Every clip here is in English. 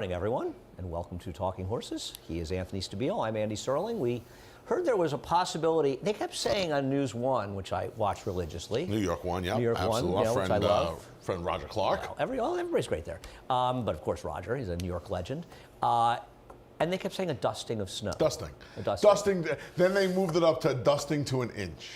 Morning, everyone, and welcome to Talking Horses. He is Anthony Stabile. I'm Andy Sterling. We heard there was a possibility. They kept saying on News One, which I watch religiously. New York One, yeah, New York absolutely. One, Our which I love. Friend Roger Clark. Everybody's great there. But of course, Roger, he's a New York legend. And they kept saying a dusting of snow. Dusting. A dusting. Then they moved it up to dusting to an inch.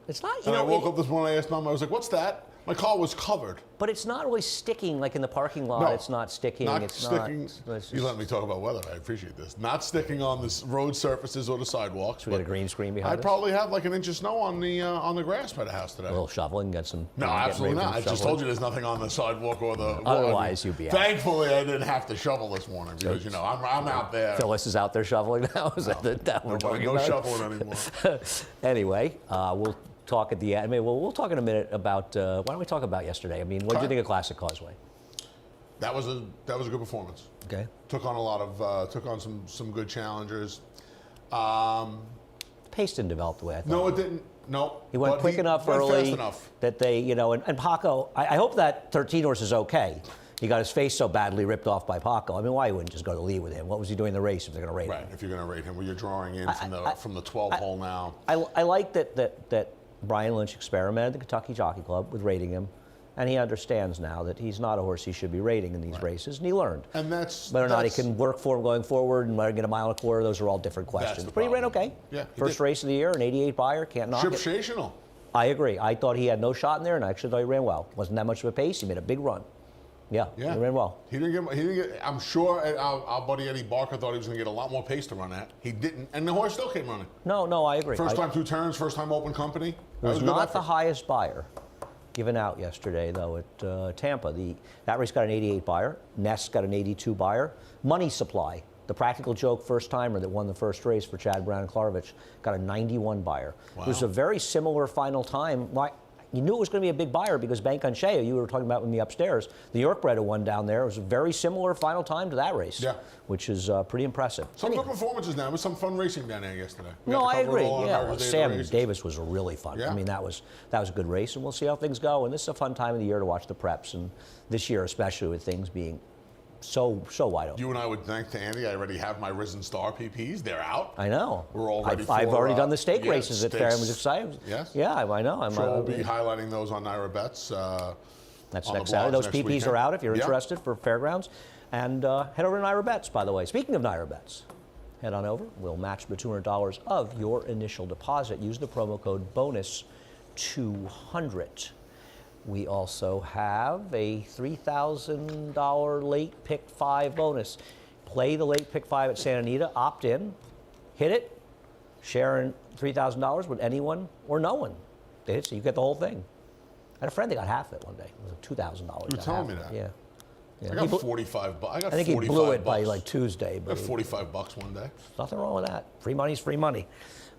It's not. And I woke up this morning. I asked Mom. I was like, "What's that?" My car was covered. But it's not really sticking like in the parking lot. No, it's not sticking. Not it's sticking. Not. It's You just, let me talk about weather. I appreciate this. Not sticking on the road surfaces or the sidewalks. we got a green screen behind I us. probably have like an inch of snow on the grass by the house today. A little shoveling, get some. No, getting absolutely ready for not. I just shoveling. told you there's nothing on the sidewalk or the. Otherwise, you'd be out. Thankfully, I didn't have to shovel this morning because I'm out there. Phyllis is out there shoveling now. Is that we're talking No about? shoveling anymore. Anyway, we'll talk at the end. I mean, we'll talk in a minute about. Why don't we talk about yesterday? I mean, what did you think of Classic Causeway? That was a good performance. Okay. Took on some good challengers. Pace didn't develop the way I thought. No, it didn't. No. He went quick enough went early fast enough. that they, and Paco. I hope that 13 horse is okay. He got his face so badly ripped off by Paco. I mean, why wouldn't just go to the lead with him? What was he doing in the race if they're going to rate him? Right. If you're going to rate him, well, you're drawing in from the 12 hole now. I like that Brian Lynch experimented at the Kentucky Jockey Club with rating him, and he understands now that he's not a horse he should be rating in these races, and he learned. And that's whether or not he can work for him going forward and whether he get a mile and a quarter, those are all different questions. But he ran okay. Yeah, First race of the year, an 88 buyer, can't knock it. Sensational. I agree. I thought he had no shot in there, and I actually thought he ran well. Wasn't that much of a pace. He made a big run. Yeah, he ran well. He didn't get. I'm sure our buddy Eddie Barker thought he was going to get a lot more pace to run at. He didn't, and the horse still came running. No, I agree. First time 2 turns, first time open company. It was not the highest buyer given out yesterday, though, at Tampa. That race got an 88 buyer. Ness got an 82 buyer. Money Supply, the practical joke first-timer that won the first race for Chad Brown and Klarovich, got a 91 buyer. Wow. It was a very similar final time. You knew it was going to be a big buyer because Bank on Shea, you were talking about with me upstairs, the York bred who won down there. It was a very similar final time to that race, which is pretty impressive. Some good performances now. It was some fun racing down there yesterday. No, I agree. Yeah, Sam Davis was really fun. Yeah. I mean, that was a good race, and we'll see how things go. And this is a fun time of the year to watch the preps, and this year especially with things being so wide open. You and I would thank to Andy. I already have my Risen Star PPs. They're out. I know. We're all ready I've for, already done the stake races at Fairham. Was excited. Yes. Yeah, I know. Sure, we'll be highlighting those on Naira Bets. That's on next the blogs Saturday. Those next PPs weekend. are out if you're interested for Fairgrounds. And head over to Naira Bets, by the way. Speaking of Naira Bets, head on over. We'll match the $200 of your initial deposit. Use the promo code BONUS200. We also have a $3,000 late pick 5 bonus. Play the late pick 5 at Santa Anita, opt in, hit it, sharing $3,000 with anyone or no one. They hit, so you get the whole thing. I had a friend that got half of it one day. It was $2,000. You were telling me that. Yeah. I got 45 bucks. I think he blew it by like Tuesday. I But got 45 bucks one day. nothing wrong with that. Free money's free money.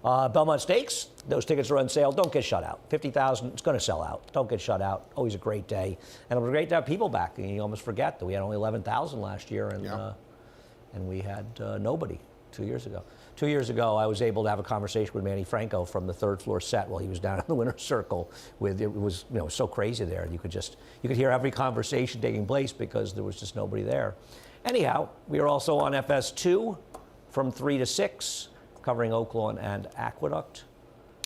Belmont Stakes, those tickets are on sale. Don't get shut out. 50,000, it's going to sell out. Don't get shut out. Always a great day. And it was great to have people back. You almost forget that we had only 11,000 last year, and we had nobody 2 years ago. 2 years ago, I was able to have a conversation with Manny Franco from the third floor set while he was down in the winner's circle. It was so crazy there. You could hear every conversation taking place because there was just nobody there. Anyhow, we are also on FS2 from 3 to 6, covering Oaklawn and Aqueduct.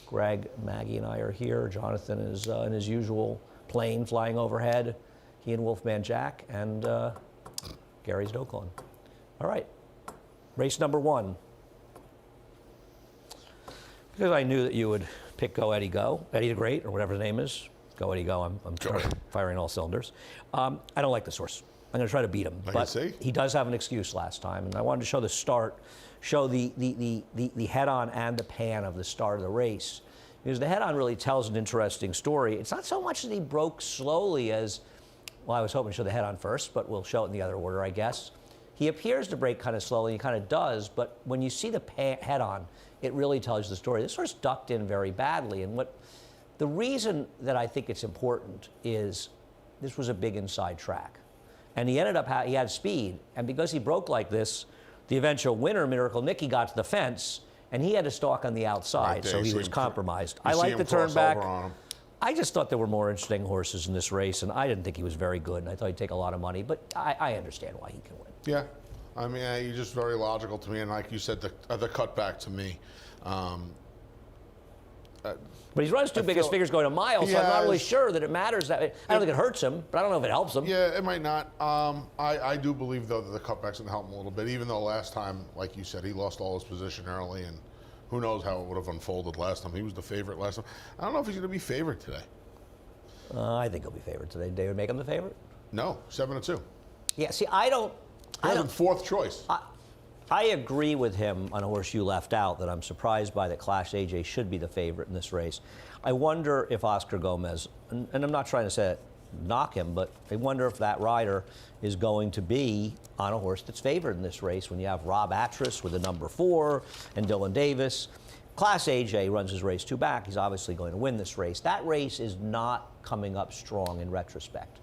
Greg, Maggie, and I are here. Jonathan is in his usual plane flying overhead. He and Wolfman Jack, and Gary's at Oaklawn. All right, race number 1. Because I knew that you would pick Go Eddie Go, Eddie the Great, or whatever his name is. Go Eddie Go, I'm firing all cylinders. I don't like this horse. I'm going to try to beat him. But he does have an excuse last time, and I wanted to show the start, show the head-on and the pan of the start of the race. Because the head-on really tells an interesting story. It's not so much that he broke slowly as, well, I was hoping to show the head-on first, but we'll show it in the other order, I guess. He appears to break kind of slowly, he kind of does, but when you see the head-on, it really tells you the story. This horse ducked in very badly, and the reason that I think it's important is this was a big inside track. And he ended up, he had speed, and because he broke like this, the eventual winner, Miracle Nicky, got to the fence, and he had to stalk on the outside, so he was compromised. I like the turn back. I just thought there were more interesting horses in this race, and I didn't think he was very good, and I thought he'd take a lot of money, but I understand why he can win. Yeah. I mean, you're just very logical to me, and like you said, the cutback to me. But he's run his two biggest figures going a mile, so I'm not really has. sure that it matters. I don't think it hurts him, but I don't know if it helps him. Yeah, it might not. I do believe, though, that the cutback's going to help him a little bit, even though last time, like you said, he lost all his position early, and who knows how it would have unfolded last time. He was the favorite last time. I don't know if he's going to be favored today. I think he'll be favored today. David, make him the favorite? No, 7-2. Yeah, see, I don't. Fourth choice. I agree with him on a horse you left out that I'm surprised by that Clash AJ should be the favorite in this race. I wonder if Oscar Gomez, and I'm not trying to say knock him, but I wonder if that rider is going to be on a horse that's favored in this race when you have Rob Atras with the number 4 and Dylan Davis. Class AJ runs his race 2 back. He's obviously going to win this race. That race is not coming up strong in retrospect.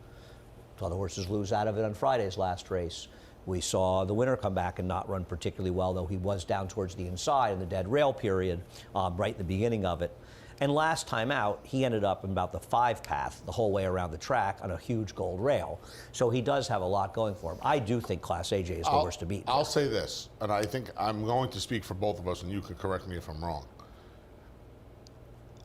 Saw the horses lose out of it on Friday's last race. We saw the winner come back and not run particularly well, though he was down towards the inside in the dead rail period, right at the beginning of it. And last time out, he ended up in about the 5 path the whole way around the track on a huge gold rail. So he does have a lot going for him. I do think Class AJ is the horse to beat. I'll say this, and I think I'm going to speak for both of us, and you can correct me if I'm wrong.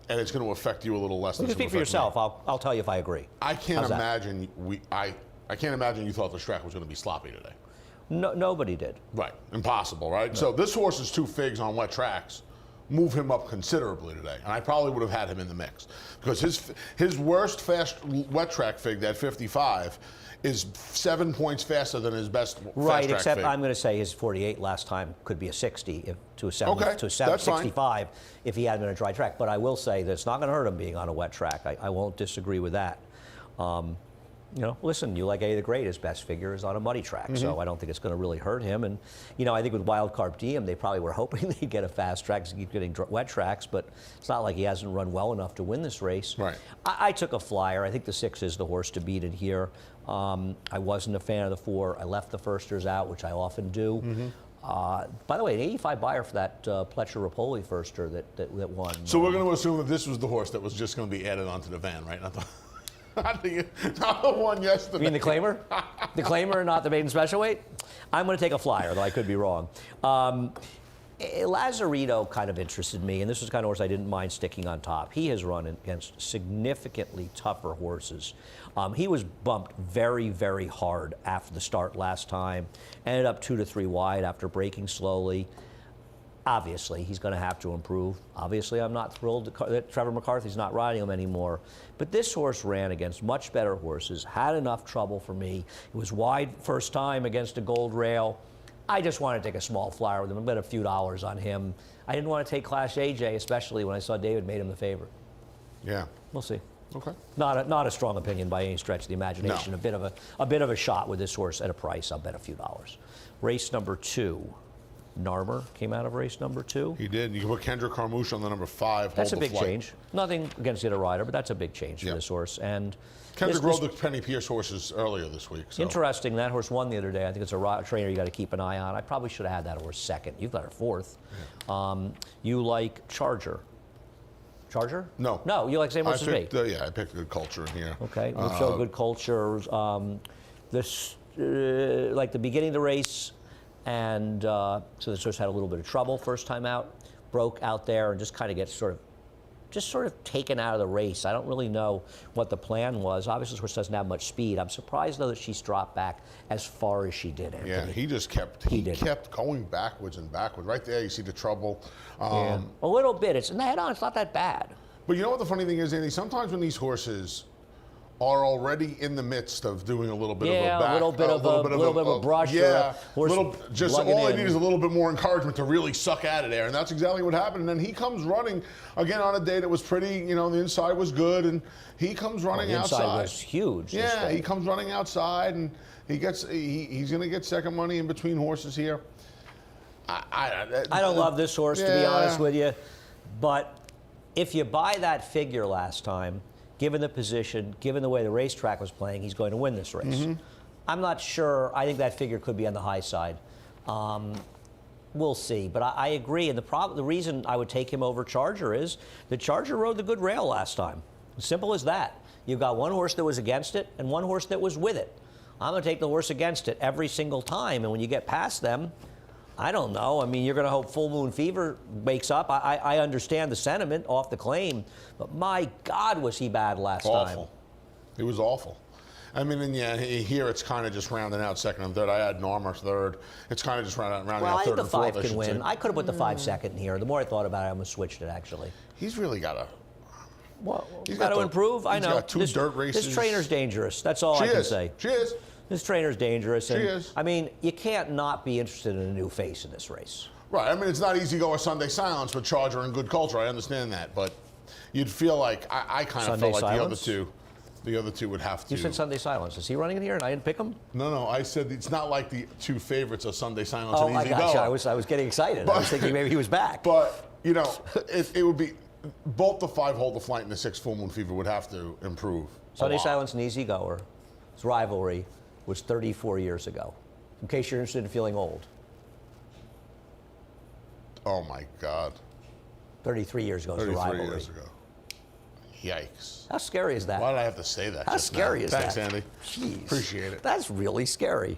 And it's going to affect you a little less. You can speak for yourself. I'll tell you if I agree. I can't imagine I can't imagine you thought the track was going to be sloppy today. No, nobody did. Right, impossible, right? No. So this horse's 2 figs on wet tracks move him up considerably today, and I probably would have had him in the mix because his worst fast wet track fig, that 55, is 7 points faster than his best fast right, track except fig. I'm going to say his 48 last time could be a 60 to a 70, okay, to a 7, that's 65 fine. If he had been a dry track. But I will say that it's not going to hurt him being on a wet track. I won't disagree with that. You know, listen, you like A the Great, his best figure is on a muddy track, so I don't think it's going to really hurt him. And, you know, I think with Wildcard Diem, they probably were hoping they'd get a fast track to keep getting wet tracks, but it's not like he hasn't run well enough to win this race. Right. I took a flyer. I think the 6 is the horse to beat it here. I wasn't a fan of the 4. I left the firsters out, which I often do. By the way, an 85 buyer for that Pletcher Rapoli firster that won. So we're going to assume that this was the horse that was just going to be added onto the van, right? Not the one yesterday. You mean the Claimer? The Claimer, not the maiden special weight? I'm going to take a flyer, though I could be wrong. Lazzarito kind of interested me, and this was kind of horse I didn't mind sticking on top. He has run against significantly tougher horses. He was bumped very, very hard after the start last time. Ended up 2 to 3 wide after braking slowly. Obviously, he's going to have to improve. Obviously, I'm not thrilled that Trevor McCarthy's not riding him anymore. But this horse ran against much better horses, had enough trouble for me. It was wide first time against a gold rail. I just wanted to take a small flyer with him. I bet a few dollars on him. I didn't want to take Clash AJ, especially when I saw David made him the favorite. Yeah. We'll see. Okay. Not a strong opinion by any stretch of the imagination. No. A bit of a shot with this horse at a price. I'll bet a few dollars. Race number 2. Narmer came out of race number 2. He did. You can put Kendrick Carmouche on the number 5. That's a hold the big flight. change. Nothing against the other rider, but that's a big change for Yeah. this horse. And Kendrick rode the Penny Pierce horses earlier this week. So. interesting. That horse won the other day. I think it's a trainer you got to keep an eye on. I probably should have had that horse second. You've got her 4th. Yeah. You like Charger? Charger? No. No, you like the same horse as me. I picked Good Culture in here. Okay, we'll show Good Culture. This, like the beginning of the race, and so this horse had a little bit of trouble first time out, broke out there, and just kind of gets sort of taken out of the race. I don't really know what the plan was. Obviously, this horse doesn't have much speed. I'm surprised, though, that she's dropped back as far as she did, Anthony. Yeah, he just kept kept going backwards and backwards. Right there, you see the trouble. A little bit. It's in the head-on. It's not that bad. But you know what the funny thing is, Andy? Sometimes when these horses are already in the midst of doing a little bit of a back, a little bit of a brush. Yeah, or just all I need is a little bit more encouragement to really suck out of there, and that's exactly what happened. And then he comes running again on a day that was pretty. You know, the inside was good, and he comes running the inside outside. was huge. Yeah, he comes running outside, and he's going to get second money in between horses here. I don't love this horse, to be honest with you, but if you buy that figure last time, given the position, given the way the racetrack was playing, he's going to win this race. I'm not sure. I think that figure could be on the high side. We'll see. But I agree. And the reason I would take him over Charger is the Charger rode the good rail last time. Simple as that. You've got one horse that was against it and one horse that was with it. I'm going to take the horse against it every single time. And when you get past them, I don't know. I mean, you're going to hope Full Moon Fever wakes up. I understand the sentiment off the claim, but my God, was he bad last time. Awful. He was awful. I mean, and yeah, here it's kind of just rounding out second and third. I had Norma third. It's kind of just rounding Well, out I think third the and fourth. 5 can win. I could have put the 5 second here. The more I thought about it, I almost switched it, actually. He's really got a. Well, He's got to got improve. I he's know. got two dirt races. This trainer's dangerous. That's all I can say. She is. This trainer's dangerous. She is. I mean, you can't not be interested in a new face in this race. Right. I mean, it's not easy to go with Sunday Silence with Charger and Good Culture. I understand that, but you'd feel like I kind of Sunday felt like Silence? the other two would have to. You said Sunday Silence. Is he running in here and I didn't pick him? No. I said it's not like the two favorites are Sunday Silence Oh, and I Easy got Go. you. I was getting excited. I was thinking maybe he was back. But you know, it would be both the 5 Hold the Flight and the 6 Full Moon Fever would have to improve. Sunday a lot. Silence and Easy Goer, his rivalry was 34 years ago. In case you're interested in feeling old. Oh my God. 33 years ago is the 33 rivalry. years ago. Yikes. How scary is that? Why did I have to say that? How just scary now? is Thanks, that? Andy. Jeez. Appreciate it. That's really scary.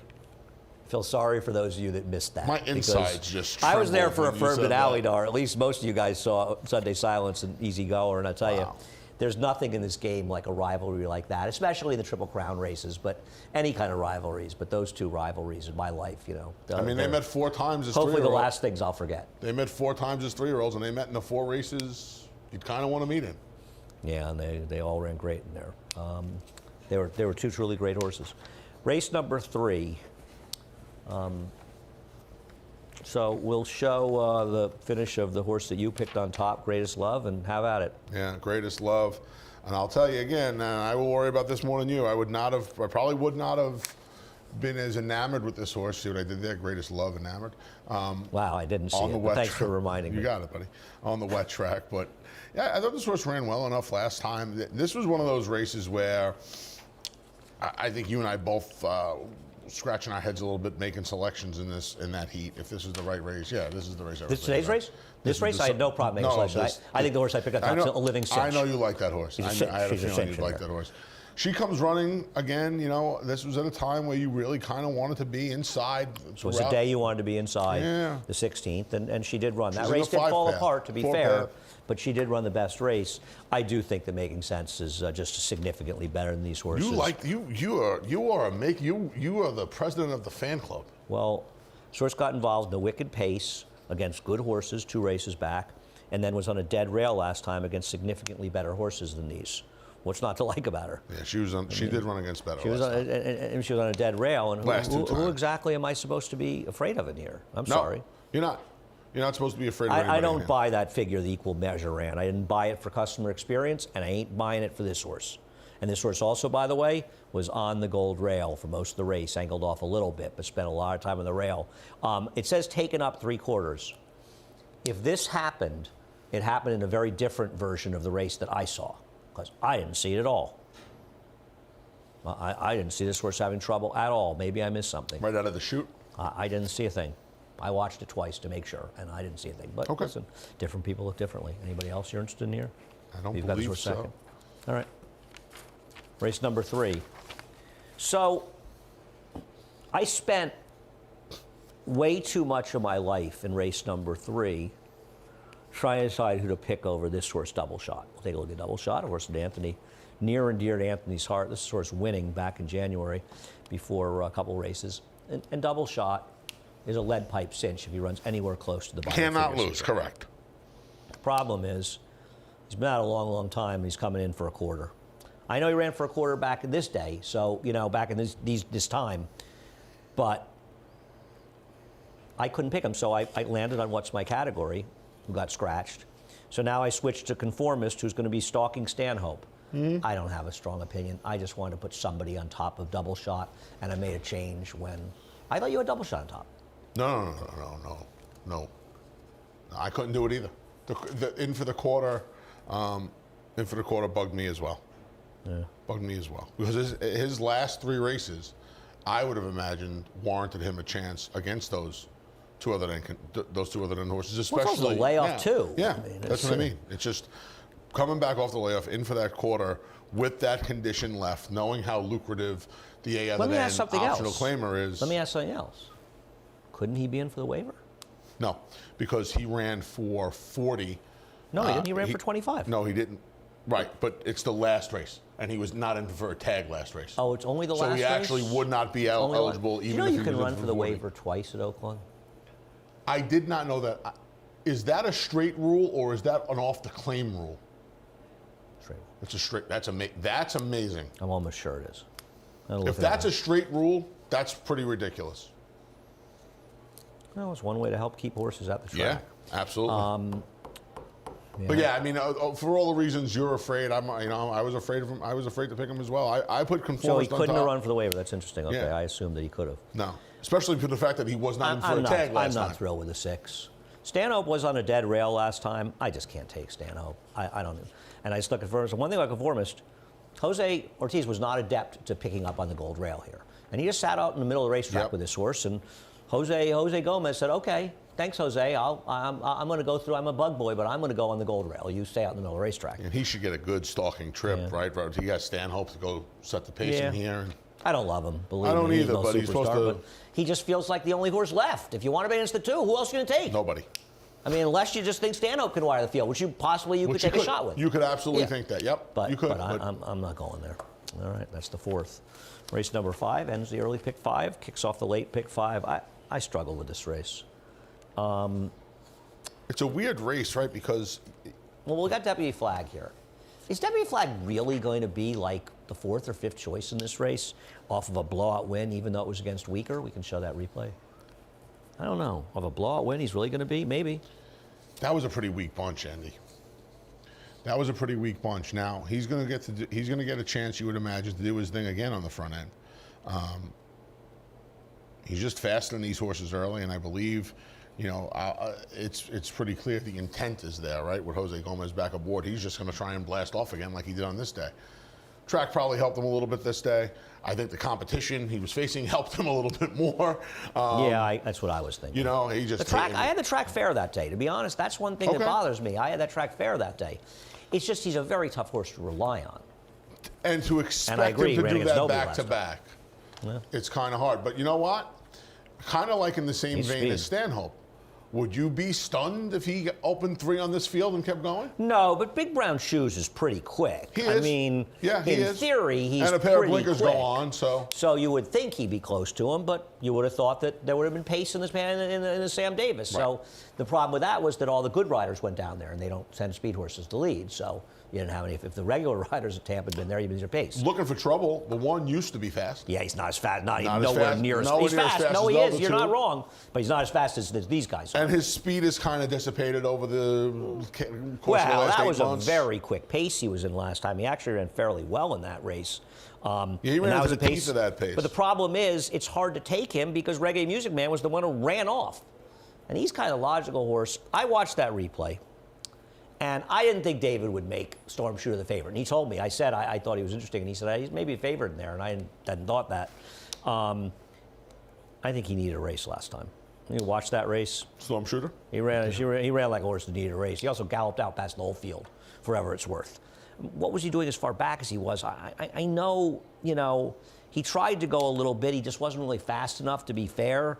Feel sorry for those of you that missed that. My because insides just I was there trembled for when you Affirmed said and that. Alidar. At least most of you guys saw Sunday Silence and Easy Goer, and I tell you, Wow. there's nothing in this game like a rivalry like that, especially the Triple Crown races, but any kind of rivalries. But those two rivalries in my life, you know. I mean, they met 4 times as hopefully the 3-year-olds. last things I'll forget. They met 4 times as 3-year-olds, and they met in the 4 races you'd kind of want to meet in. Yeah, and they all ran great in there. They were 2 truly great horses. Race number 3. So we'll show the finish of the horse that you picked on top, Greatest Love, and have at it. Yeah, Greatest Love. And I'll tell you again, I will worry about this more than you. I probably would not have been as enamored with this horse. See what I did there? Greatest Love, enamored. Wow, I didn't see On it. the But wet thanks for track. reminding me. You got it, buddy. On the wet track. But yeah, I thought this horse ran well enough last time. This was one of those races where I think you and I both scratching our heads a little bit, making selections in that heat. If this is the right race, yeah, this is the race. I was Today's thinking race? about. This is race, the I had no problem making no, selection. I think the horse I picked up top's a living cinch. I know you like that horse. She's a I cinch. had a She's a feeling cinch you'd in like there. that horse. She comes running again. You know, this was at a time where you really kind of wanted to be inside. So it's a day you wanted to be inside, Yeah. the 16th, and she did run. That She's in race the did fall 5 path, apart, to be 4 fair, path. but she did run the best race. I do think the Making Sense is just significantly better than these horses. You are the president of the fan club. Well, Source got involved in the Wicked Pace against good horses 2 races back, and then was on a dead rail last time against significantly better horses than these. What's not to like about her? Yeah, she did run against better. She was, last on, time. and she was on a dead rail, and Last 2 who times. exactly am I supposed to be afraid of in here? I'm No, sorry. you're not. You're not supposed to be afraid of anybody. I in don't here. buy that figure, the equal measure ran. I didn't buy it for customer experience, and I ain't buying it for this horse. And this horse also, by the way, was on the gold rail for most of the race, angled off a little bit, but spent a lot of time on the rail. It says taken up 3/4. If this happened, it happened in a very different version of the race that I saw, because I didn't see it at all. I didn't see this horse having trouble at all. Maybe I missed something. Right out of the chute. I didn't see a thing. I watched it twice to make sure, and I didn't see a thing. But Okay. listen, different people look differently. Anybody else you're interested in here? I don't You've got this believe horse so. second. All right. Race number 3. So I spent way too much of my life in race number 3 trying to decide who to pick over this horse, Double Shot. We'll take a look at Double Shot, a horse that Anthony, near and dear to Anthony's heart. This horse winning back in January before a couple races. And Double Shot is a lead pipe cinch if he runs anywhere close to the bottom. Cannot figure lose. season. Correct. Problem is, he's been out a long, long time, and he's coming in for a quarter. I know he ran for a quarter back in this day, so, you know, back in this time, but I couldn't pick him, so I landed on what's my category, who got scratched. So now I switched to Conformist, who's going to be stalking Stanhope. I don't have a strong opinion. I just wanted to put somebody on top of Double Shot, and I made a change when I thought you had Double Shot on top. No. I couldn't do it either. The in for the quarter bugged me as well. Yeah. Bugged me as well because his last 3 races, I would have imagined warranted him a chance against those two other than horses, Well, especially it's also a layoff, too. Yeah, I mean, that's it's, what I mean. It's just coming back off the layoff in for that quarter with that condition left, knowing how lucrative the A other Let me than ask something optional else. claimer is. Let me ask something else. Couldn't he be in for the waiver? No, because he ran for 40. No, he didn't. He ran for 25. No, he didn't. Right, but it's the last race, and he was not in for a tag last race. Oh, it's only the last So race? he actually would not be Only eligible one. even You know if you he can was run in for the 40. waiver twice at Oakland? I did not know that. Is that a straight rule or is that an off the claim rule? Straight. It's a straight. That's amazing. I'm almost sure it is. If that's a straight rule, that's pretty ridiculous. Well, it's one way to help keep horses at the Yeah, track. absolutely. But yeah, I mean, for all the reasons you're afraid, I was afraid of him. I was afraid to pick him as well. I put Conformist So he on couldn't have top. run for the waiver. That's interesting. Okay, Yeah. I assumed that he could have. No, especially for the fact that he was not in for a tag I'm last not time. thrilled with the 6. Stanhope was on a dead rail last time. I just can't take Stanhope. I don't. And I just look at first. One thing about Conformist, Jose Ortiz was not adept to picking up on the gold rail here, and he just sat out in the middle of the racetrack Yep. with his horse. And Jose Gomez said, "Okay, thanks, Jose. I'm going to go through. I'm a bug boy, but I'm going to go on the gold rail. You stay out in the middle of the racetrack." And he should get a good stalking trip, Yeah. right? He got Stanhope to go set the pace Yeah. in here. I don't love him. Believe I don't me, he's either, no but he's supposed superstar, to- But he just feels like the only horse left. If you want to be against the 2, who else are you going to take? Nobody. I mean, unless you just think Stanhope can wire the field, which you could take a shot with. You could absolutely Yeah. think that. Yep. But, you could. but I'm not going there. All right, that's the 4th. Race number 5 ends the early pick 5, kicks off the late pick 5. I struggle with this race. It's a weird race, right? Because Well, we got Deputy Flag here. Is Deputy Flag really going to be like the 4th or 5th choice in this race off of a blowout win, even though it was against weaker? We can show that replay. I don't know. Of a blowout win, he's really going to be? Maybe. that was a pretty weak bunch, Andy. That was a pretty weak bunch. Now he's going to get a chance, you would imagine, to do his thing again on the front end. He's just faster than these horses early, and I believe, it's pretty clear the intent is there, right? With Jose Gomez back aboard, he's just going to try and blast off again like he did on this day. Track probably helped him a little bit this day. I think the competition he was facing helped him a little bit more. That's what I was thinking. He just The track. I had the track fair that day. To be honest, that's one thing that Okay. bothers me. I had that track fair that day. It's just he's a very tough horse to rely on. and to expect And I agree, him to ran do against that Noble back last to time. back, Yeah. it's kind of hard. But you know what? Kind of like in the same He's vein speed. as Stanhope. Would you be stunned if he opened 3 on this field and kept going? No, but Big Brown Shoes is pretty quick. He I is. mean, Yeah, he in is. theory, he's And a pair of pretty blinkers quick. go on, so. So you would think he'd be close to him, but you would have thought that there would have been pace in this man in the Sam Davis. So the problem with that was that all the good riders went down there, and they don't send speed horses to lead. So you didn't have any. If the regular riders at Tampa had been there, you'd been their pace. Looking for trouble. The 1 used to be fast. Yeah, he's not as fast. Not Not as nowhere fast- near as nowhere he's near as fast. fast No, as he the is. other You're two. not wrong. But he's not as fast as these guys are. And his speed is kind of dissipated over the course of the Well, last that 8 was months. a very quick pace he was in last time. He actually ran fairly well in that race. He and ran that for was the a teeth of that pace. But the problem is, it's hard to take him because Reggae Music Man was the one who ran off. And he's kind of a logical horse. I watched that replay, and I didn't think David would make Storm Shooter the favorite. And he told me, I said I thought he was interesting, and he said he's maybe a favorite in there, and I hadn't thought that. I think he needed a race last time. You watch that race. Storm Shooter? He ran like a horse that needed a race. He also galloped out past the whole field, for whatever it's worth. What was he doing as far back as he was? I know, he tried to go a little bit. He just wasn't really fast enough to be fair.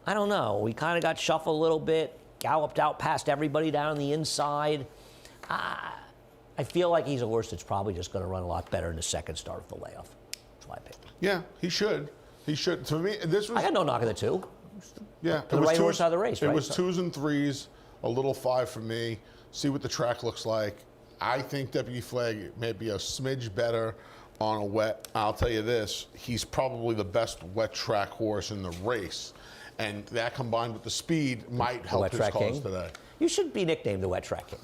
I don't know. He kind of got shuffled a little bit, galloped out past everybody down on the inside. I feel like he's a horse that's probably just going to run a lot better in the second start of the layoff. That's why I picked him. Yeah, he should. He should. To me, this was. I got no knock at the 2. Yeah, the right horse out of the race, It right? was 2s and 3s, a little 5 for me. See what the track looks like. I think Deputy Flag may be a smidge better on a wet. I'll tell you this, he's probably the best wet track horse in the race. And that combined with the speed might help Wet his Track cause King. today. You should be nicknamed the Wet Track King.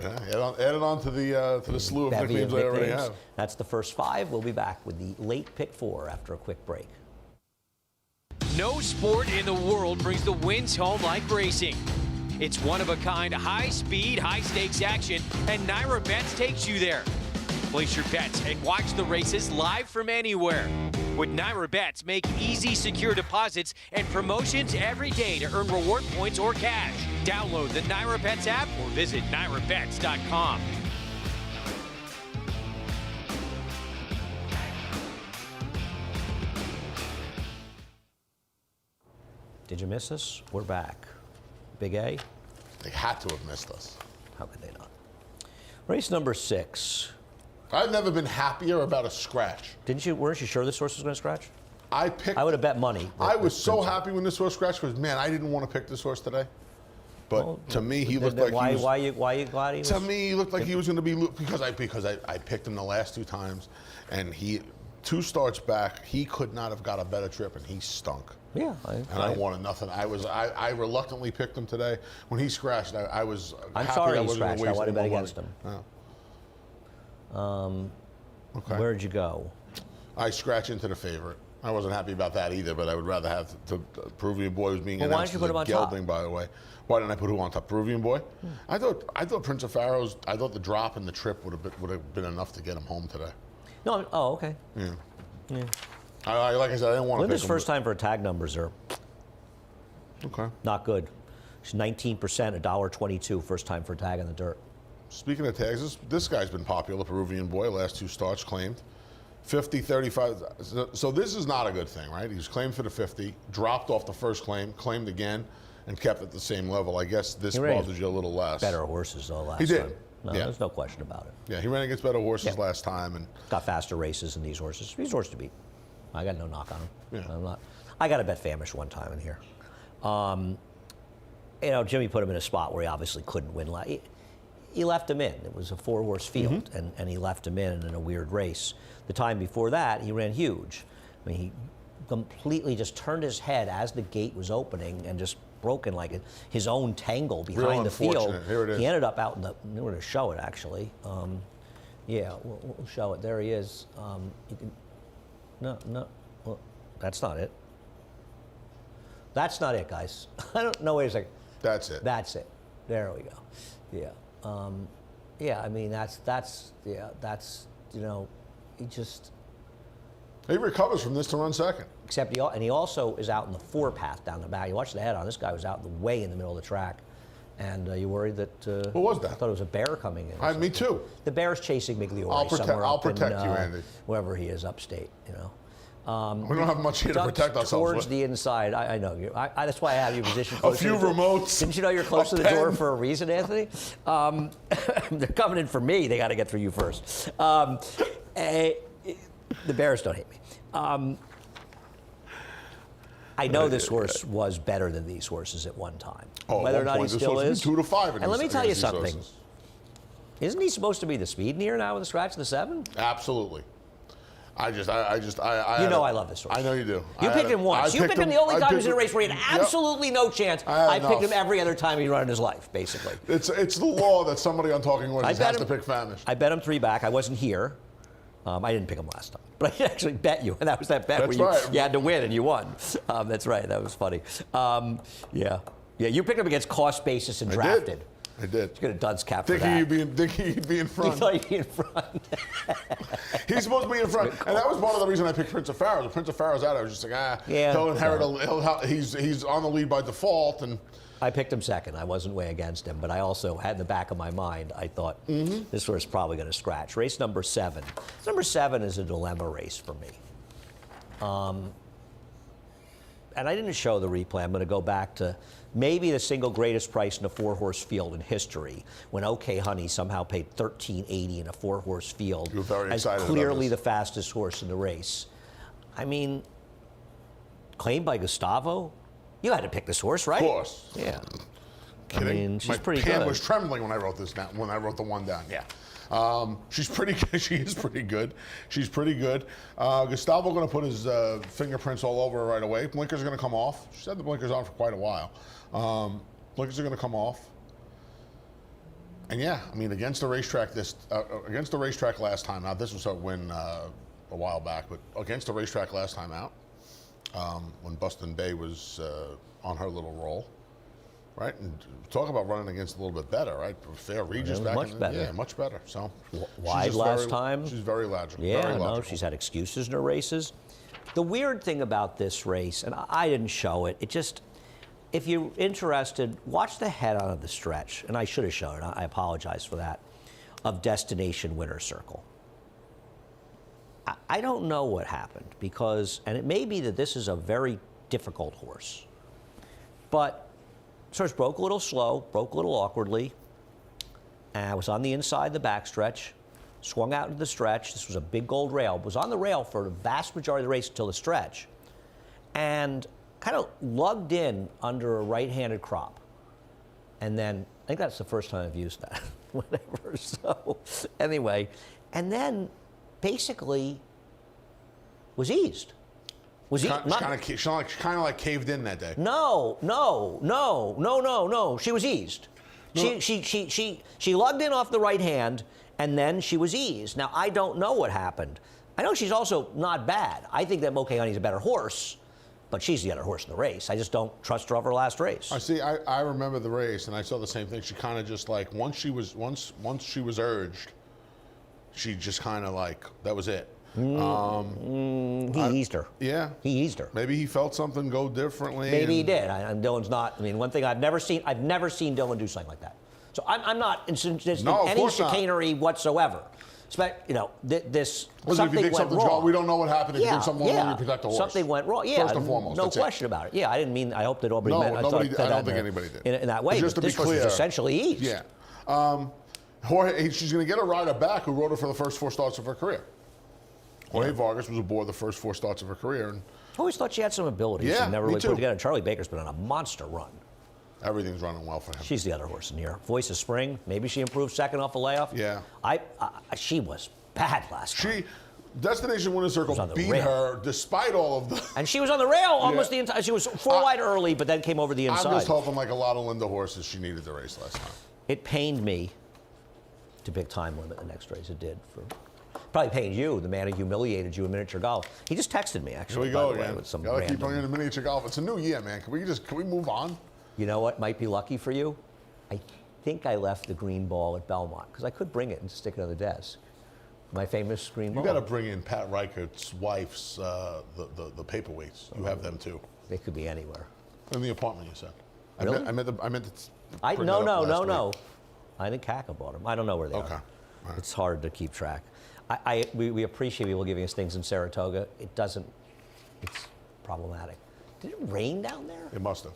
Yeah, add it on to the slew of Bevy nicknames of I already nicknames. have. That's the first 5. We'll be back with the late pick 4 after a quick break. No sport in the world brings the wins home like racing. It's one-of-a-kind, high-speed, high-stakes action, and Naira Bets takes you there. Place your bets and watch the races live from anywhere. With Naira Bets, make easy, secure deposits and promotions every day to earn reward points or cash. Download the Naira Bets app or visit NairaBets.com. Did you miss us? We're back. Big A? They had to have missed us. How could they not? Race number 6. I've never been happier about a scratch. Weren't you sure this horse was going to scratch? I would have bet money. I was so happy when this horse scratched because, man, I didn't want to pick this horse today. But to me, he looked like he was... Why you glad he was... To me, he looked like he was going to be... Because I picked him the last 2 times, and 2 starts back, he could not have got a better trip, and he stunk. Yeah. I wanted nothing. I reluctantly picked him today. When he scratched, I was I'm happy sorry I he wasn't scratched. I gonna would have waste bet more against him. Yeah. Okay. Where'd you go? I scratched into the favorite. I wasn't happy about that either, but I would rather have the Peruvian Boy who's being Well, why announced didn't you put as him a on top? gelding, by the way. Why didn't I put who on top? Peruvian Boy? I thought Prince of Pharaoh's. I thought the drop and the trip would have been enough to get him home today. No. Oh, okay. Yeah. Yeah. Like I said, I didn't want to pick Linda's him. first time for tag numbers are Okay. not good. She's 19%, $1.22, first time for a tag in the dirt. Speaking of tags, this guy's been popular. Peruvian Boy, last 2 starts claimed. 50, 35. So this is not a good thing, right? He was claimed for the 50, dropped off the first claim, claimed again, and kept at the same level. I guess this bothers you a little less. Better horses though last He did. time. No, Yeah. there's no question about it. Yeah, he ran against better horses last time, and Got faster races than these horses. These horses to beat. I got no knock on them. Yeah. I got to bet Famish one time in here. Jimmy put him in a spot where he obviously couldn't win. He left him in. It was a 4-horse field, and he left him in a weird race. The time before that, he ran huge. I mean, he completely just turned his head as the gate was opening and just broken like his own tangle behind the field. unfortunate. Here it is. He ended up out in the. We're going to show it actually. Yeah, we'll show it. There he is. You can. No. Well, that's not it. That's not it, guys. I don't know. Wait a second. that's it. That's it. There we go. Yeah. Yeah. I mean, that's he just. He recovers from this to run second. Except he also is out in the 4 path down the back. You watch the head on. This guy was out way in the middle of the track, and you worried that. What was that? I thought it was a bear coming in. Me too. The bear's chasing Migliore I'll somewhere protect you, Andy. wherever he is, upstate. We don't have much here to Ducked protect ourselves towards with. the inside. I know you. That's why I have you positioned A close few to the door. remotes. Didn't you know you're close a to the door pen. for a reason, Anthony? They're coming in for me. They got to get through you first. The Bears don't hate me. I know this horse was better than these horses at one time. Oh, Whether at or not one he point, this still horse was is. 2 to 5 And let me tell you against these something. horses. Isn't he supposed to be the speed near now with a scratch of the 7? Absolutely. I I love this horse. I know you do. You picked him once. You picked him the only time he was in a race where he had Yep. absolutely no chance. I had picked him enough. every other time he run in his life, basically. It's the law that somebody on Talking Horses bet has to him- pick Famish. I bet him 3 back. I wasn't here. I didn't pick him last time, but I did actually bet you, and that was that bet That's where right. you had to win and you won. That's right. That was funny. Yeah. You picked him against cost basis and drafted. I did. You could have dunce cap for Thinking that. he'd be in You front. thought you'd be in front. He's supposed to be in front, and that was part of the reason I picked Prince of Pharaoh. If Prince of Pharaoh's out, I was just like, Yeah, he'll inherit. He's on the lead by default, and I picked him second. I wasn't way against him, but I also had in the back of my mind, I thought this horse is probably going to scratch. Race number 7. Number 7 is a dilemma race for me. And I didn't show the replay. I'm going to go back to maybe the single greatest price in a 4-horse field in history, when OK Honey somehow paid $13.80 in a 4-horse field. You were very as excited about clearly this. the fastest horse in the race. I mean, claimed by Gustavo. You had to pick this horse, right? of course. Yeah. Kidding. I mean, she's My pretty pen good. was trembling when I wrote this down. When I wrote the one down, yeah. She's pretty good. She is pretty good. She's pretty good. Gustavo going to put his fingerprints all over her right away. Blinkers are going to come off. She's had the blinkers on for quite a while. Blinkers are going to come off. And yeah, I mean, against the racetrack last time out. This was her win a while back, but against the racetrack last time out, when Buston Bay was on her little roll. Right, and talk about running against a little bit better, right? Fair Regis back much in better. Yeah, much better. So Wide she's just last time. She's very logical. Yeah, very no, logical. she's had excuses in her races. The weird thing about this race, and I didn't show it, if you're interested, watch the head on of the stretch, and I should have shown it, I apologize for that, of Destination Winner Circle. I don't know what happened, because, and it may be that this is a very difficult horse. But sort of broke a little slow, broke a little awkwardly. And I was on the inside, the backstretch, swung out into the stretch. This was a big gold rail. Was on the rail for the vast majority of the race until the stretch. And kind of lugged in under a right-handed crop. And then, I think that's the first time I've used that. Whatever. So, anyway. And then, basically, was eased. Was She kind of like caved in that day. No. She was eased. She lugged in off the right hand, and then she was eased. Now, I don't know what happened. I know she's also not bad. I think that Moke Honey's a better horse, but she's the other horse in the race. I just don't trust her over her last race. I see. I remember the race, and I saw the same thing. She kind of just like once she was urged, she just kind of like that was it. He eased her. Yeah. He eased her. Maybe he felt something go differently. Maybe he did. And Dylan's not. I mean, one thing I've never seen Dylan do something like that. So I'm not in any chicanery whatsoever. You know, this Listen, if you think something's wrong, we don't know what happened. If you think something went wrong, you protect the horse. Something went wrong. Yeah, first and foremost. No question about it. Yeah, I didn't mean. I hope that nobody meant. I don't think anybody did. In that way. Just to be clear, was essentially eased. Yeah. Jorge, she's going to get a rider back who rode her for the first 4 starts of her career. Jorge Vargas was aboard the first 4 starts of her career. And I always thought she had some abilities. Yeah, she never me really too. put together. Charlie Baker's been on a monster run. Everything's running well for him. She's the other horse in here. Voice of Spring. Maybe she improved second off a layoff. Yeah. She was bad last time. Destination Winner's Circle beat her despite all of the. And she was on the rail almost the entire. She was 4 wide early, but then came over the inside. I'm just hoping, like a lot of Linda horses, she needed the race last time. It pained me to pick time limit the next race. It did. Probably pained you, the man who humiliated you in miniature golf. He just texted me, actually. Here we go again. with some Gotta keep playing in miniature golf. It's a new year, man. Can we move on? You know what might be lucky for you? I think I left the green ball at Belmont because I could bring it and stick it on the desk. My famous green ball. You got to bring in Pat Reichert's wife's the paperweights. You have them too. They could be anywhere. In the apartment, you said. Really? I meant to. No. I think Kaka bought them. I don't know where they are. Okay. Right. It's hard to keep track. We appreciate people giving us things in Saratoga. It's problematic. Did it rain down there? It must have.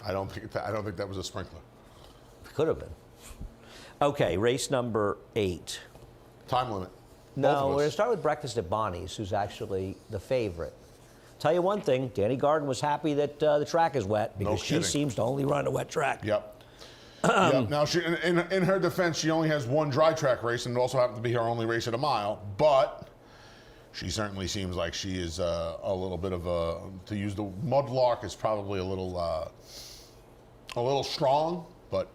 I don't think that was a sprinkler. Could have been. Okay, race number 8. Time limit. No, we're going to start with Breakfast at Bonnie's, who's actually the favorite. Tell you one thing, Danny Garden was happy that the track is wet because she seems to only run a wet track. Yep. Yep. Now, in her defense, she only has 1 dry track race, and it also happened to be her only race at a mile. But she certainly seems like she is a little bit of a, to use the mudlark is probably a little strong, but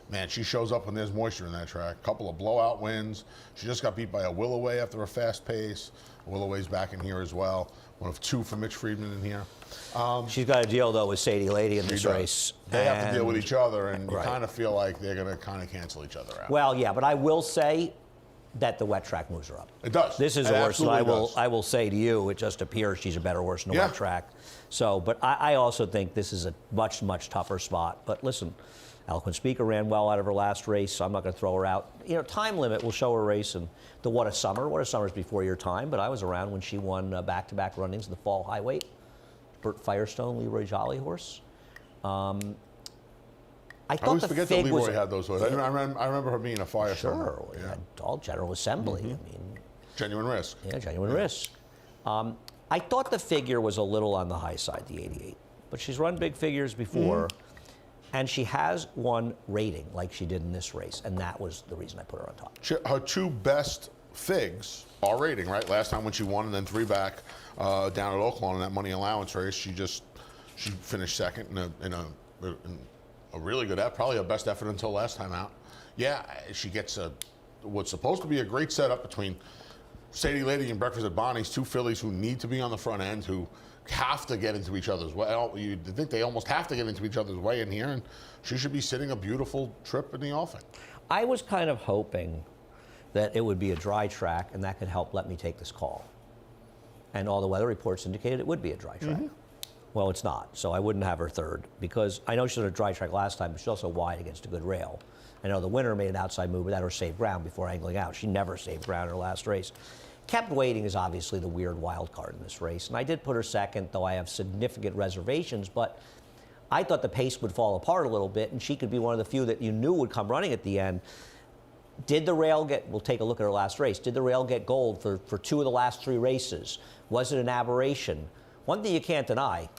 man, she shows up when there's moisture in that track. A couple of blowout wins. She just got beat by a Willoway after a fast pace. Willoway's back in here as well. One of 2 for Mitch Friedman in here. She's got a deal, though, with Sadie Lady in this race. They have to deal with each other, and you kind of feel like they're going to kind of cancel each other out. Well, yeah, but I will say that the wet track moves her up. It does. This is a horse that I will say to you, it just appears she's a better horse in the wet track. So, but I also think this is a much, much tougher spot. But listen, Eloquent Speaker ran well out of her last race, so I'm not going to throw her out. You know, time limit will show her race and the What a Summer. What a Summer's before your time, but I was around when she won back-to-back run-ins in the fall high weight. Bert Firestone, Leroy Jolly horse. I always forget that Leroy had those horses. I remember her being a Firestone. Sure, yeah. All General Assembly. I mean, Genuine Risk. Yeah, Genuine Risk. I thought the figure was a little on the high side, the 88, but she's run big figures before. And she has won rating like she did in this race, and that was the reason I put her on top. Her 2 best figs are rating, right? Last time when she won and then 3 back down at Oaklawn in that money allowance race, she finished second in a really good effort, probably her best effort until last time out. Yeah, she gets what's supposed to be a great setup between Sadie Lady and Breakfast at Bonnie's, 2 fillies who need to be on the front end, who have to get into each other's way. You'd think they almost have to get into each other's way in here, and she should be sitting a beautiful trip in the offing. I was kind of hoping that it would be a dry track, and that could help let me take this call. And all the weather reports indicated it would be a dry track. Well, it's not, so I wouldn't have her third, because I know she was on a dry track last time, but she's also wide against a good rail. I know the winner made an outside move without her saved ground before angling out. She never saved ground in her last race. Kept Waiting is obviously the weird wild card in this race, and I did put her second, though I have significant reservations, but I thought the pace would fall apart a little bit, and she could be one of the few that you knew would come running at the end. Did the rail get, we'll take a look at her last race, did the rail get gold for 2 of the last 3 races? Was it an aberration? One thing you can't deny,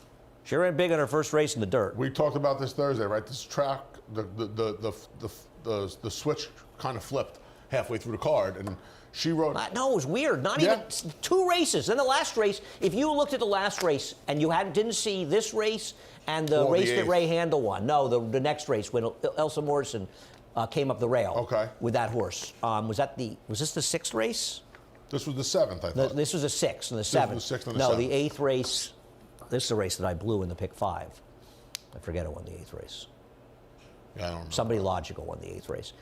she ran big on her first race in the dirt. We talked about this Thursday, right? This track, the switch kind of flipped halfway through the card, and she rode. No, it was weird. Not even 2 races. Then the last race, if you looked at the last race and you didn't see this race and the race that Ray Handel won, no, the next race when Elsa Morrison came up the rail with that horse. Was this the 6th race? This was the 7th, I thought. This was the 6th and the 7th. This was the 6th and the No, 7th. the 8th race. This is the race that I blew in the pick 5. I forget who won the 8th race. Yeah, I don't remember. Somebody logical won the 8th race.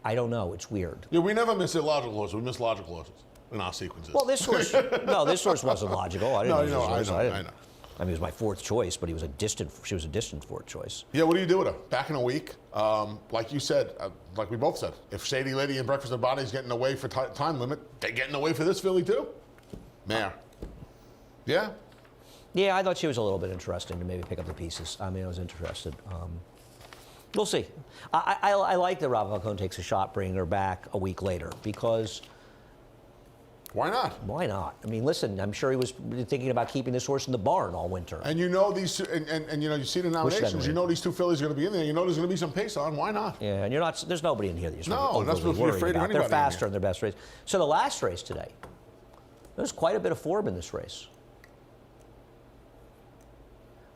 I don't know. It's weird. Yeah, we never miss illogical horses. We miss logical horses in our sequences. Well, this horse, this horse wasn't logical. I didn't know. I know. I mean, it was my 4th choice, but she was a distant 4th choice. Yeah, what do you do with her? Back in a week, like you said, like we both said, if Sadie Lady and Breakfast of Bodies getting away for time limit, they're getting away for this filly too? Mare. Yeah? Yeah, I thought she was a little bit interesting to maybe pick up the pieces. I mean, I was interested. We'll see. I like that Rob Falcone takes a shot bringing her back a week later because... Why not? Why not? I mean, listen, I'm sure he was thinking about keeping this horse in the barn all winter. And you know these, and you know, you see the nominations. You know these 2 fillies are going to be in there. You know there's going to be some pace on. Why not? Yeah, and you're not. There's nobody in here that you're No, that's what we're afraid of. They're faster in their best race. So the last race today, there's quite a bit of form in this race.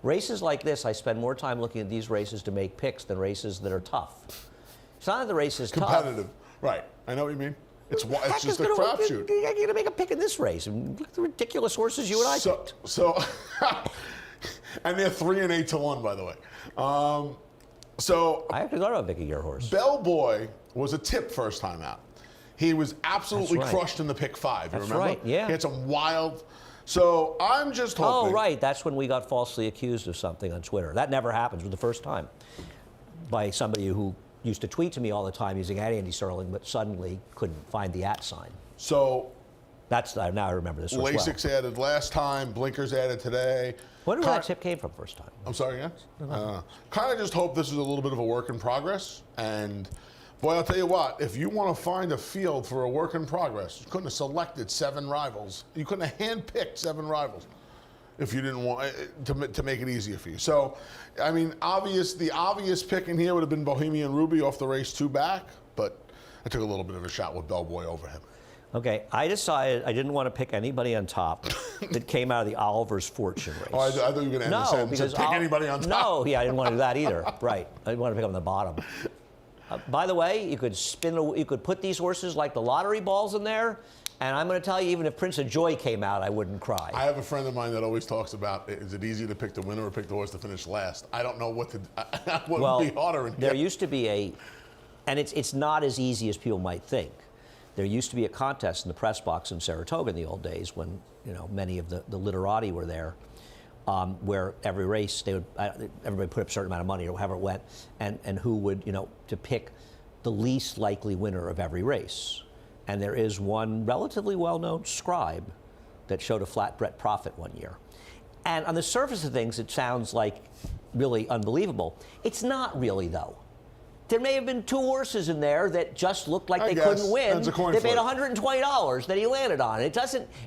Races like this, I spend more time looking at these races to make picks than races that are tough. It's not that the race is competitive, tough. Right? I know what you mean. It's just a crapshoot. You're going to make a pick in this race. And look at the ridiculous horses you and I picked. And they're 3 and 8 to 1, by the way. So I actually thought about picking your horse. Bellboy was a tip first time out. He was absolutely crushed in the pick 5. You remember? That's right. Yeah. He had some wild. So I'm just hoping. Oh, right. That's when we got falsely accused of something on Twitter. That never happens. It was the first time by somebody who used to tweet to me all the time using @Andy Sterling, but suddenly couldn't find the @ sign. So that's now I remember this. LASIK's added last time. Blinkers added today. Wonder where that tip came from first time. I'm sorry, yeah? Kind of just hope this is a little bit of a work in progress. And boy, I'll tell you what, if you want to find a field for a work in progress, you couldn't have selected 7 rivals. You couldn't have handpicked 7 rivals if you didn't want to make it easier for you. So, I mean, the obvious pick in here would have been Bohemian Ruby off the race 2 back, but I took a little bit of a shot with Bellboy over him. Okay, I decided I didn't want to pick anybody on top that came out of the Oliver's Fortune race. Oh, I thought you were going to end the sentence and pick anybody on top. No, yeah, I didn't want to do that either. Right, I didn't want to pick on the bottom. By the way, you could put these horses like the lottery balls in there, and I'm going to tell you, even if Prince of Joy came out, I wouldn't cry. I have a friend of mine that always talks about, is it easier to pick the winner or pick the horse to finish last? I don't know what would be harder in here. There used to be and it's not as easy as people might think. There used to be a contest in the press box in Saratoga in the old days when many of the literati were there, where every race everybody put up a certain amount of money or however it went, and who would to pick the least likely winner of every race. And there is one relatively well-known scribe that showed a flat bet profit one year. And on the surface of things, it sounds like really unbelievable. It's not really, though. There may have been 2 horses in there that just looked like they couldn't win. That's a coin they flip. paid $120 that he landed on.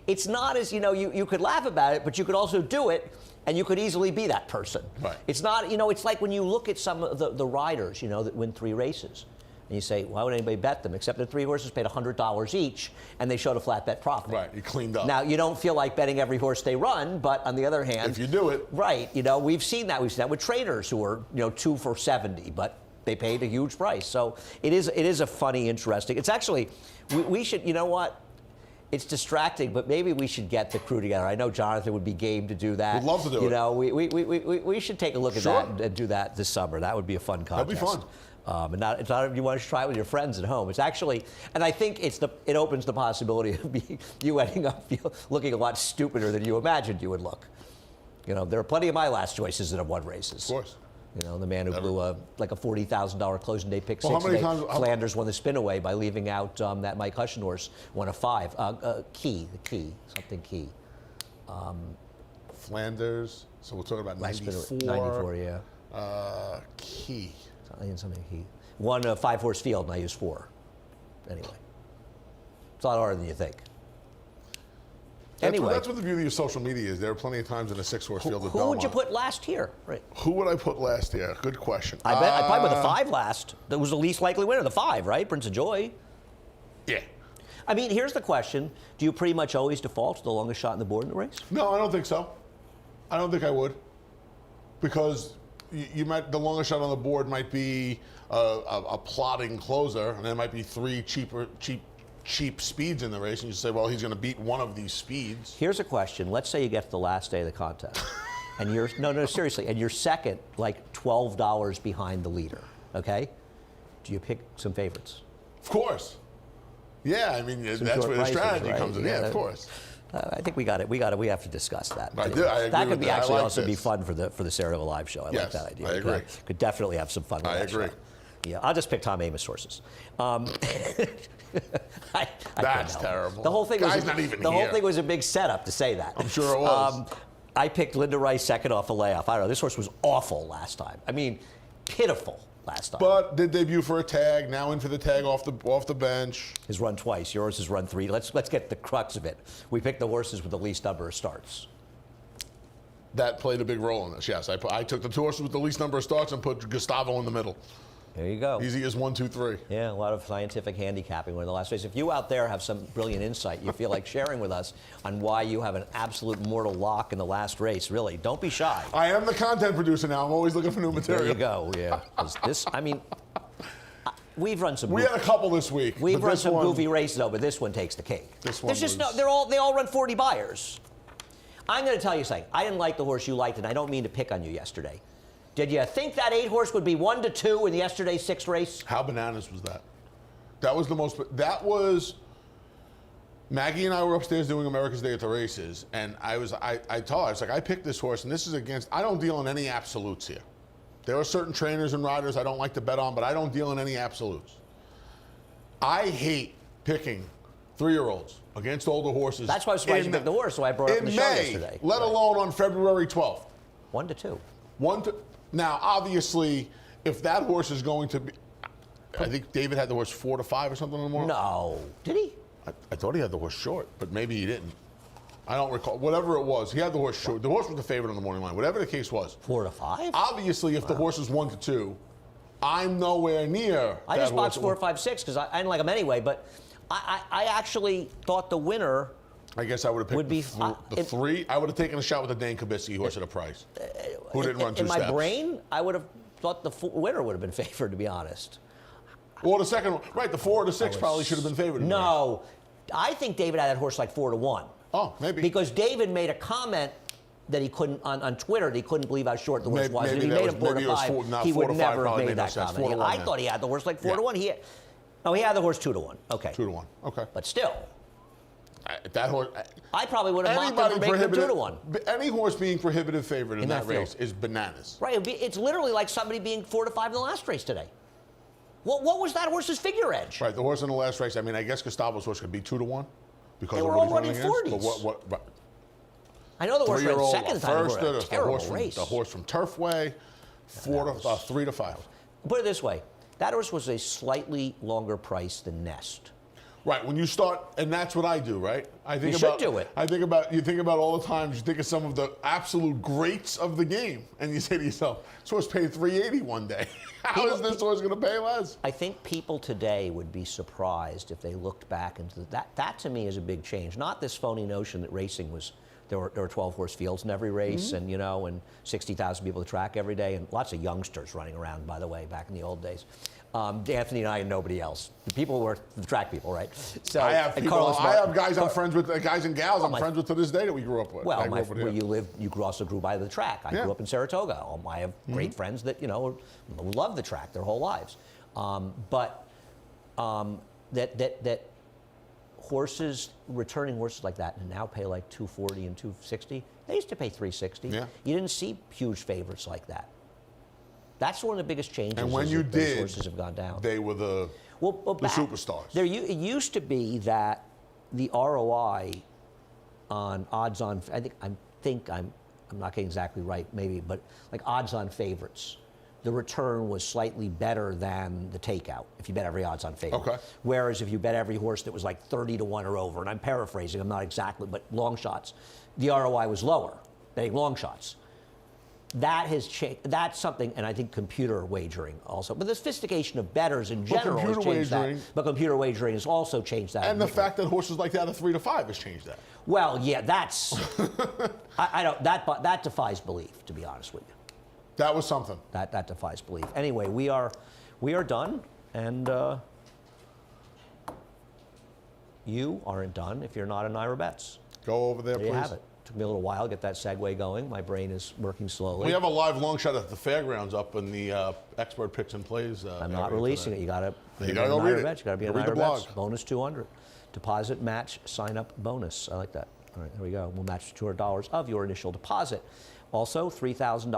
It's not as, you could laugh about it, but you could also do it, and you could easily be that person. Right. It's not, it's like when you look at some of the riders, that win 3 races. And you say, why would anybody bet them? Except the 3 horses paid $100 each, and they showed a flat bet profit. Right, you cleaned up. Now, you don't feel like betting every horse they run, but on the other hand... If you do it. Right, we've seen that. We've seen that with trainers who are, 2 for 70, but they paid a huge price. So it is a funny, interesting... It's actually, we should, you know what? It's distracting, but maybe we should get the crew together. I know Jonathan would be game to do that. We'd love to do it. We should take a look at that and do that this summer. That would be a fun contest. That'd be fun. It's not if you want to try it with your friends at home. It's actually, and I think it opens the possibility of you ending up looking a lot stupider than you imagined you would look. There are plenty of my last choices that have won races. Of course. The man who blew a $40,000 closing day pick 6. How many times, Flanders won the spin away by leaving out that Mike Hushen horse, won a 5. Key. Flanders. So we're talking about Last bit of 94. 94, yeah. Key. Something he won a 5-horse field, and I used 4. Anyway, it's a lot harder than you think. Anyway, That's what the beauty of social media is. There are plenty of times in a 6-horse field at who would you Belmont. put last here? Right. Who would I put last year? Good question. I bet I probably put the 5 last. That was the least likely winner. The 5, right? Prince of Joy. Yeah. I mean, here's the question: do you pretty much always default to the longest shot in the board in the race? No, I don't think so. I don't think I would, because you might, the longest shot on the board might be a plotting closer, and there might be 3 cheap speeds in the race, and you say, well, he's going to beat one of these speeds. Here's a question: let's say you get to the last day of the contest, and you're no, seriously, and you're second, like $12 behind the leader. Okay, do you pick some favorites? Of course. Yeah, I mean, Some that's short where the prices, strategy right? comes in. Yeah, of course. I think we got it. We have to discuss that. I agree That could with be that. I actually like also be this. fun for the Saratoga Live show. I like Yes, that idea. I agree. Could definitely have some fun with I that agree. show. Yeah, I'll just pick Tom Amos sources. I couldn't That's help it. terrible. The whole thing Guy's was not even the whole here. thing was a big setup to say that. I'm sure it was. I picked Linda Rice second off a layoff. I don't know. This horse was awful last time. I mean, pitiful last time. But did debut for a tag, now in for the tag off the bench. His run twice. Yours has run 3. Let's get the crux of it. We picked the horses with the least number of starts. That played a big role in this, yes. I took the 2 horses with the least number of starts and put Gustavo in the middle. There you go. Easy as 1, 2, 3. Yeah, a lot of scientific handicapping in the last race. If you out there have some brilliant insight you feel like sharing with us on why you have an absolute mortal lock in the last race, really, don't be shy. I am the content producer now. I'm always looking for new material. There you go. Yeah. 'Cause this, I mean, we've run some. We had a couple this week. We've but run this some one, goofy races though, but this one takes the cake. This one There's just was- no. They all run 40 buyers. I'm going to tell you something. I didn't like the horse you liked, and I don't mean to pick on you yesterday. Did you think that 8-horse would be 1-2 in yesterday's 6th race? How bananas was that? That was the most. That was. Maggie and I were upstairs doing America's Day at the races, and I told her, I was like, I picked this horse, and this is against. I don't deal in any absolutes here. There are certain trainers and riders I don't like to bet on, but I don't deal in any absolutes. I hate picking 3-year-olds against older horses. That's why I was surprised you picked the horse, so I brought it up in the show yesterday. Let alone on February 12th. 1-2. Now, obviously, if that horse is going to be, I think David had the horse 4-5 or something in the morning. No. Did he? I thought he had the horse short, but maybe he didn't. I don't recall. Whatever it was, he had the horse short. The horse was the favorite on the morning line. Whatever the case was. 4-5? Obviously, if the horse is 1-2, I'm nowhere near. I that just boxed horse. 4, 5, 6 because I didn't like him anyway, but I actually thought the winner I guess I would have picked would be the 3. I would have taken a shot with the Dane Kabisky horse at a price. Who didn't run 2 in my steps. brain, I would have thought the winner would have been favored, to be honest. Or the second one. Right, the 4 or the 6 probably should have been favored. in the race. No. I think David had that horse like 4-1. Oh, maybe. Because David made a comment that he couldn't on Twitter that he couldn't believe how short the horse Maybe- was. maybe If he that made was- him 4 maybe to it was 5, four- no, he 4 would to 5 never have probably made made no that sense. comment. 4 to 1 I then. thought he had the horse like 4 Yeah. to 1. He had the horse 2 to 1. Okay. 2 to 1. Okay. But still, That horse. I probably would have mocked him for Anybody making him 2 to prohibitive. 1. Any horse being prohibitive favorite in that that field. race is bananas. Right. It's literally like somebody being 4 to 5 in the last race today. What was that horse's figure edge? Right. The horse in the last race. I mean, I guess Gustavo's horse could be 2 to 1 because They of were what all he's running running against. 40s. But what I know the horse ran 3-year-old, second time. first, It was the a terrible horse from race. the horse from Turfway, 3 to 5. Put it this way, that horse was a slightly longer price than Nest. Right, when you start, and that's what I do, right? I think You should about, do it. You think about all the times, you think of some of the absolute greats of the game, and you say to yourself, this horse paid $380 one day. How is this horse going to pay less? I think people today would be surprised if they looked back into that. That to me is a big change. Not this phony notion that racing was there were 12-horse fields in every race, and and 60,000 people at the track every day, and lots of youngsters running around. By the way, back in the old days, Anthony and I and nobody else. The people were the track people, right? So I have and people, Carlos I Martin- have guys I'm friends with, guys and gals I'm my- friends with to this day that we grew up with. Well, I grew up with where him. you live, you also grew by the track. I Yeah. grew up in Saratoga. I have great friends that who love the track their whole lives. That horses, returning horses like that, now pay like $240 and $260. They used to pay $360. Yeah. You didn't see huge favorites like that. That's one of the biggest changes. And when is you that those did, horses have gone down. they were the back- superstars. It used to be that the ROI on odds on. I think I'm I'm not getting exactly right, maybe, but like odds-on favorites. The return was slightly better than the takeout if you bet every odds-on favorite. Okay. Whereas if you bet every horse that was like 30-1 or over, and I'm paraphrasing, I'm not exactly, but long shots, the ROI was lower, betting long shots. That has changed. That's something, and I think computer wagering also. But the sophistication of bettors in general has computer changed wagering- that. But computer wagering has also changed that. And the fact that horses like that at 3 to 5 has changed that. Well, yeah, that's I don't that defies belief, to be honest with you. That was something. That defies belief. Anyway, we are done, and you aren't done if you're not in Ira Bets. Go over there, There please. you have it. Took me a little while to get that segue going. My brain is working slowly. We have a live long shot at the fairgrounds up in the expert picks and plays. I'm not releasing it. You gotta go read it. Bets. You gotta be Go an read the Ira Bets. blog. Bonus 200. Deposit match sign up bonus. I like that. All right, there we go. We'll match $200 of your initial deposit. Also, $3,000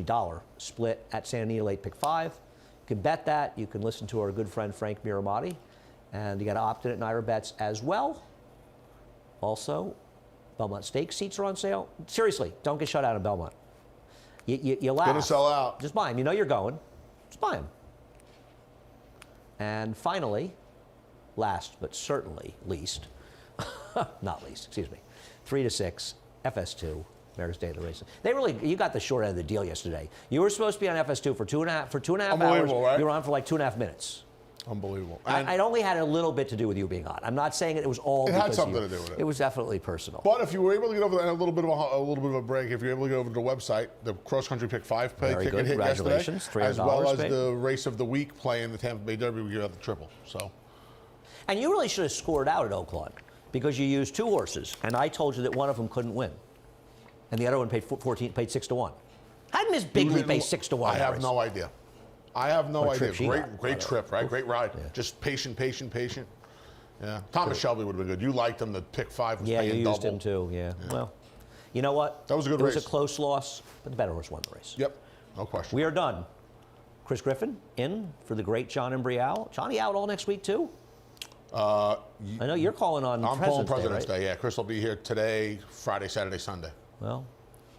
dollar split at Santa Anita Late Pick 5. You can bet that. You can listen to our good friend Frank Miramati, and you got to opt in at Ira Bets as well. Also, Belmont Stakes seats are on sale. Seriously, don't get shut out of Belmont. You laugh. Gonna sell out. Just buy them. You know you're going. Just buy them. And finally, last but certainly least, not least, excuse me, 3 to 6, FS2, America's Daily Racing. You got the short end of the deal yesterday. You were supposed to be on FS2 for two and a half hours. Unbelievable, right? You were on for like 2.5 minutes. Unbelievable. It only had a little bit to do with you being on. I'm not saying it was all. It had because something of you. to do with it. It was definitely personal. But if you were able to get over and a little bit of a break, if you're able to get over to the website, the cross country pick 5 play Very ticket good. hit yesterday, Congratulations. as well $300 as paid. the race of the week play in the Tampa Bay Derby, we got the triple. So And you really should have scored out at Oaklawn because you used 2 horses, and I told you that one of them couldn't win, and the other one paid 6 to 1. How did Miss Bigley pay 6 to 1? I have no idea. I have no What idea. trip she got. Great trip, right? Great ride. Yeah. Just patient. Yeah. Thomas Shelby would have been good. You liked him. The pick 5 was Yeah, you paying used double. him too. Yeah. Well, you know what? That was a good It race. was a close loss, but the better horse won the race. Yep. No question. We are done. Chris Griffin in for the great John Embrial. Johnny out all next week too. I know you're calling on I'm calling President's President's Day, right? Day. Yeah, Chris will be here today, Friday, Saturday, Sunday. Well,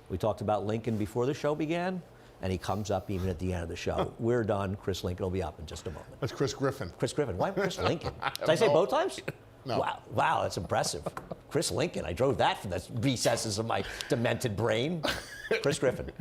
we talked about Lincoln before the show began, and he comes up even at the end of the show. We're done. Chris Lincoln will be up in just a moment. That's Chris Griffin. Chris Griffin. Why Chris Lincoln? Did I have say no- both times? No. Wow, that's impressive. Chris Lincoln. I drove that from the recesses of my demented brain. Chris Griffin.